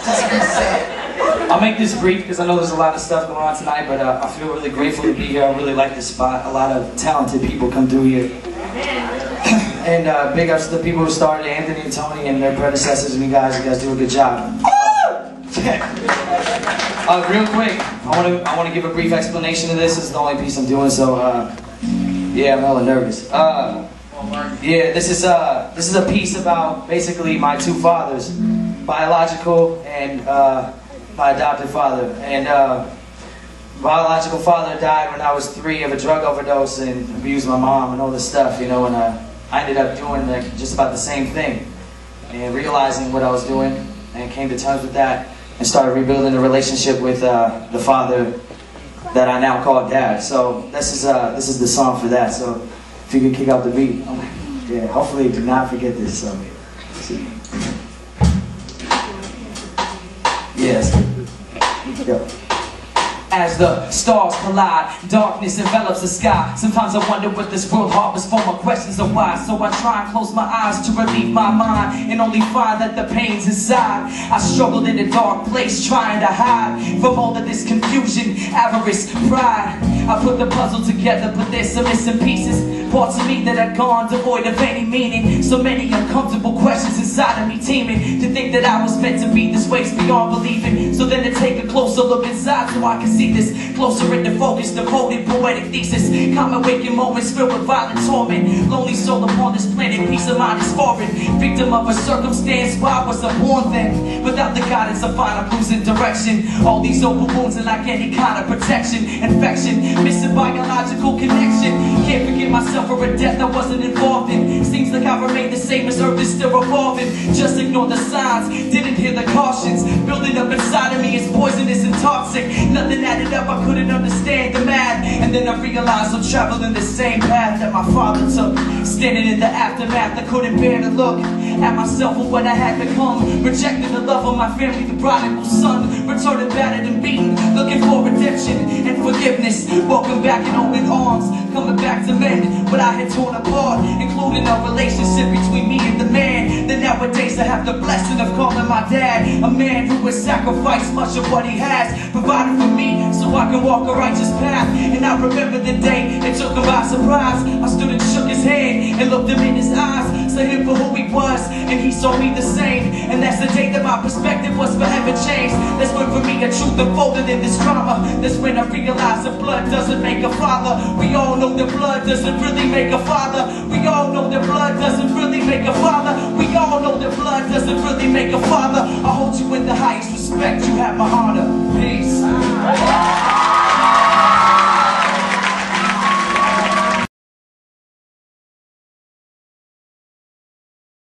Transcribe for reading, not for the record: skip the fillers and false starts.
Just gonna say it. I'll make this brief because I know there's a lot of stuff going on tonight, but I feel really grateful to be here. I really like this spot. A lot of talented people come through here. And big ups to the people who started, Anthony and Tony and their predecessors and you guys do a good job. Real quick, I want to give a brief explanation of this. This is the only piece I'm doing, so yeah, I'm hella nervous. Yeah, this is a piece about basically my two fathers, biological and my adopted father. And biological father died when I was 3 of a drug overdose and abused my mom and all this stuff, you know. And I ended up doing like just about the same thing and realizing what I was doing and came to terms with that and started rebuilding a relationship with the father that I now call Dad. So this is the song for that. So if you could kick out the beat, yeah. Hopefully, do not forget this. So, yes. Go. As the stars collide, darkness envelops the sky. Sometimes I wonder what this world harbors for. My questions are why. So I try and close my eyes to relieve my mind and only find that the pain's inside. I struggled in a dark place trying to hide from all of this confusion, avarice, pride. I put the puzzle together, but there's some missing pieces. Parts of me that are gone, devoid of any meaning. So many uncomfortable questions inside of me teeming. To think that I was meant to be this way's beyond believing. So then to take a closer look inside so I can see this closer into focus, devoted poetic thesis. Common waking moments filled with violent torment. Lonely soul upon this planet, peace of mind is foreign. Victim of a circumstance, why was I born then? Without the guidance I find I'm losing direction. All these open wounds and like any kind of protection. Infection, missing biological connection. Can't forget myself for a death I wasn't involved in. Seems like I remain the same as Earth is still revolving. Just ignore the signs, didn't hear the cautions. Building up inside of me is poisonous and toxic. Nothing added up, I couldn't understand the math. And then I realized I'm traveling the same path that my father took. Standing in the aftermath, I couldn't bear to look at myself and what I had become. Rejecting the love of my family, the prodigal son. Returning battered and beaten, looking for redemption and forgiveness. Welcome back in open arms, coming back to mend what I had torn apart, including a relationship between me and the man that nowadays I have the blessing of calling my dad. A man who has sacrificed much of what he has provided for me so I can walk a righteous path. And I remember the day it took him by surprise. I stood and shook his hand and looked him in his eyes, saw him for who he was and he saw me the same. And that's the day that my perspective was forever changed. That's when for me a truth unfolded in this drama. That's when I realized that blood doesn't make a father. We all know that blood doesn't really make a father. We all know that blood doesn't really make a father. We all know that blood doesn't really make a father. I hold you in the highest respect, you have my honor. Peace.